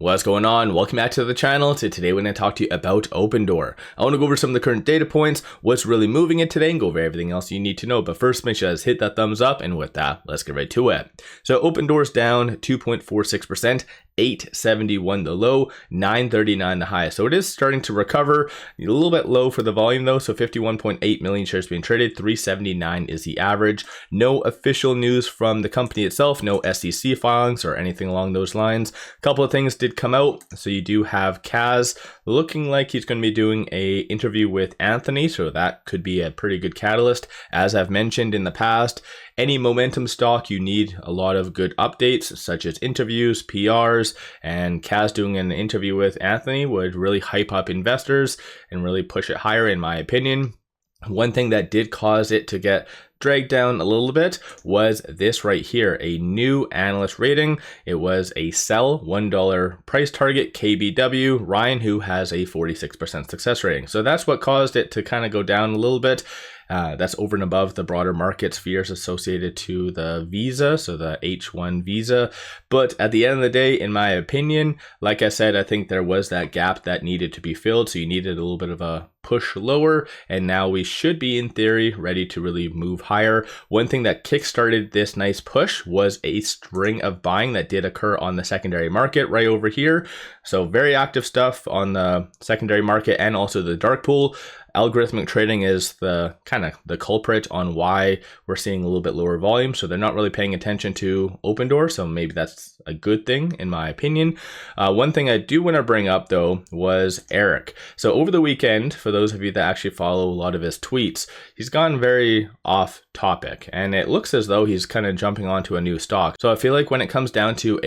What's going on? Welcome back to the channel. Today we're going to talk to you about Opendoor. I want to go over some of the current data points, what's really moving it today, and go over everything else you need to know. But first, make sure you guys hit that thumbs up, and with that, let's get right to it. So Opendoor's down 2.46%, 871 the low, 939 the high. So it is starting to recover. A little bit low for the volume though. So 51.8 million shares being traded, 379 is the average. No official news from the company itself, no SEC filings or anything along those lines. A couple of things did come out. So you do have Kaz looking like he's going to be doing a interview with Anthony. So that could be a pretty good catalyst. As I've mentioned in the past, any momentum stock, you need a lot of good updates such as interviews, PRs, and Kaz doing an interview with Anthony would really hype up investors and really push it higher in my opinion. One thing that did cause it to get dragged down a little bit was this right here, a new analyst rating. It was a sell $1 price target KBW, Ryan, who has a 46% success rating. So that's what caused it to kind of go down a little bit. That's over and above the broader market fears associated to the visa, so the H1 visa. But at the end of the day, in my opinion, like I said, I think there was that gap that needed to be filled. So you needed a little bit of a push lower, and now we should be in theory ready to really move higher. One thing that kickstarted this nice push was a string of buying that did occur on the secondary market right over here. So very active stuff on the secondary market and also the dark pool. Algorithmic trading is the kind of the culprit on why we're seeing a little bit lower volume. So they're not really paying attention to Opendoor. So maybe that's a good thing in my opinion. One thing I do want to bring up though was Eric. So over the weekend, for those of you that actually follow a lot of his tweets, he's gone very off topic and it looks as though he's kind of jumping onto a new stock. So I feel like when it comes down to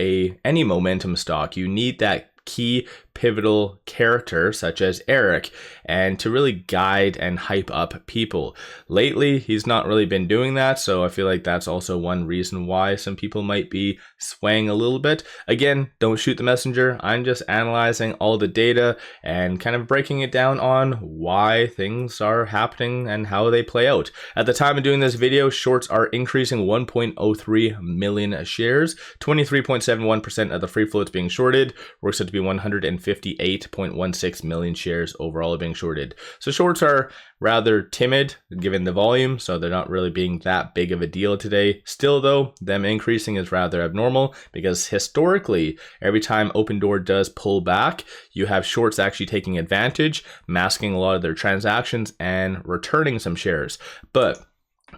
any momentum stock, you need that key pivotal character such as Eric and to really guide and hype up people. Lately, he's not really been doing that. So I feel like that's also one reason why some people might be swaying a little bit. Again, don't shoot the messenger. I'm just analyzing all the data and kind of breaking it down on why things are happening and how they play out. At the time of doing this video, shorts are increasing 1.03 million shares. 23.71% of the free float's being shorted. Works out to be 158.16 million shares overall being shorted. So shorts are rather timid given the volume, so they're not really being that big of a deal today. Still though, them increasing is rather abnormal because historically, every time Opendoor does pull back, you have shorts actually taking advantage, masking a lot of their transactions and returning some shares. But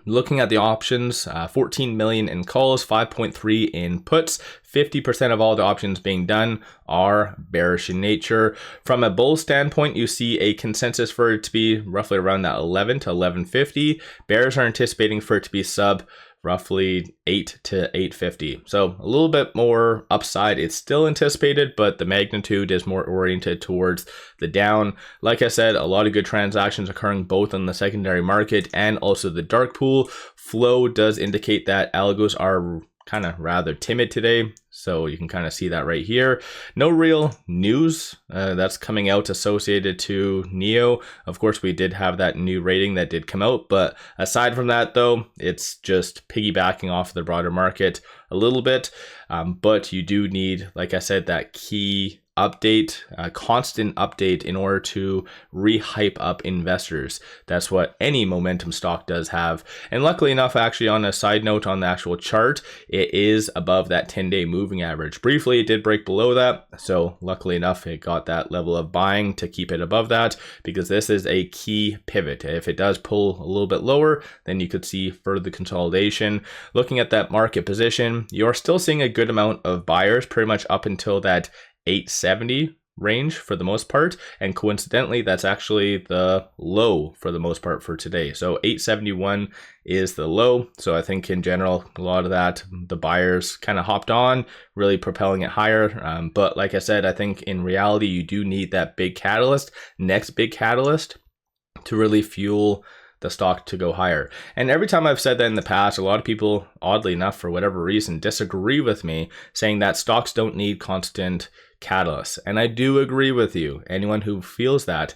looking at the options, 14 million in calls, 5.3 in puts, 50% of all the options being done are bearish in nature. From a bull standpoint, you see a consensus for it to be roughly around that 11 to 1150. Bears are anticipating for it to be sub roughly 8 to 850. So a little bit more upside. It's still anticipated, but the magnitude is more oriented towards the down. Like I said, a lot of good transactions occurring both on the secondary market and also the dark pool. Flow does indicate that algos are kind of rather timid today. So you can kind of see that right here. No real news that's coming out associated to NEO. Of course, we did have that new rating that did come out. But aside from that, though, it's just piggybacking off the broader market a little bit. But you do need, like I said, that key update, constant update in order to re-hype up investors. That's what any momentum stock does have. And luckily enough, actually on a side note on the actual chart, it is above that 10-day moving average. Briefly, it did break below that. So luckily enough, it got that level of buying to keep it above that because this is a key pivot. If it does pull a little bit lower, then you could see further consolidation. Looking at that market position, you're still seeing a good amount of buyers pretty much up until that 870 range for the most part, and coincidentally that's actually the low for the most part for today. So 871 is the low. So I think in general a lot of that the buyers kind of hopped on, really propelling it higher. But like I said, I think in reality you do need that big catalyst, next big catalyst, to really fuel the stock to go higher. And every time I've said that in the past, a lot of people, oddly enough, for whatever reason, disagree with me, saying that stocks don't need constant catalysts. And I do agree with you, anyone who feels that.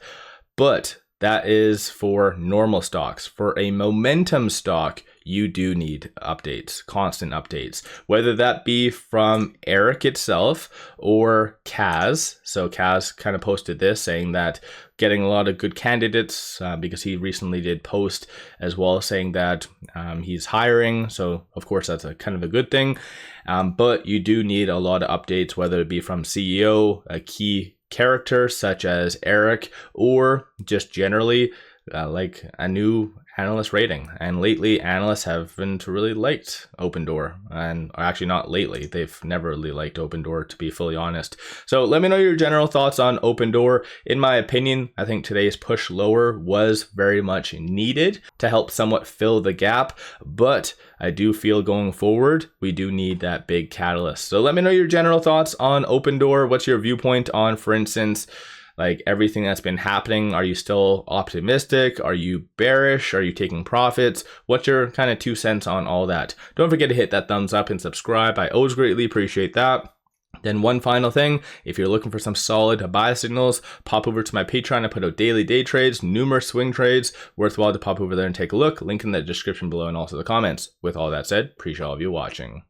But that is for normal stocks. For a momentum stock, you do need updates, constant updates, whether that be from Eric itself or Kaz. So Kaz kind of posted this saying that getting a lot of good candidates because he recently did post as well saying that he's hiring. So of course that's a kind of a good thing. But you do need a lot of updates, whether it be from CEO, a key character such as Eric, or just generally like a new analyst rating. And lately analysts haven't really liked Opendoor, and actually not lately, they've never really liked Opendoor, to be fully honest. So let me know your general thoughts on Opendoor. In my opinion, I think today's push lower was very much needed to help somewhat fill the gap, but I do feel going forward we do need that big catalyst. So let me know your general thoughts on Opendoor. What's your viewpoint on, for instance, like everything that's been happening? Are you still optimistic? Are you bearish? Are you taking profits? What's your kind of 2 cents on all that? Don't forget to hit that thumbs up and subscribe. I always greatly appreciate that. Then one final thing, if you're looking for some solid buy signals, pop over to my Patreon. I put out daily day trades, numerous swing trades. Worthwhile to pop over there and take a look. Link in the description below and also the comments. With all that said, appreciate all of you watching.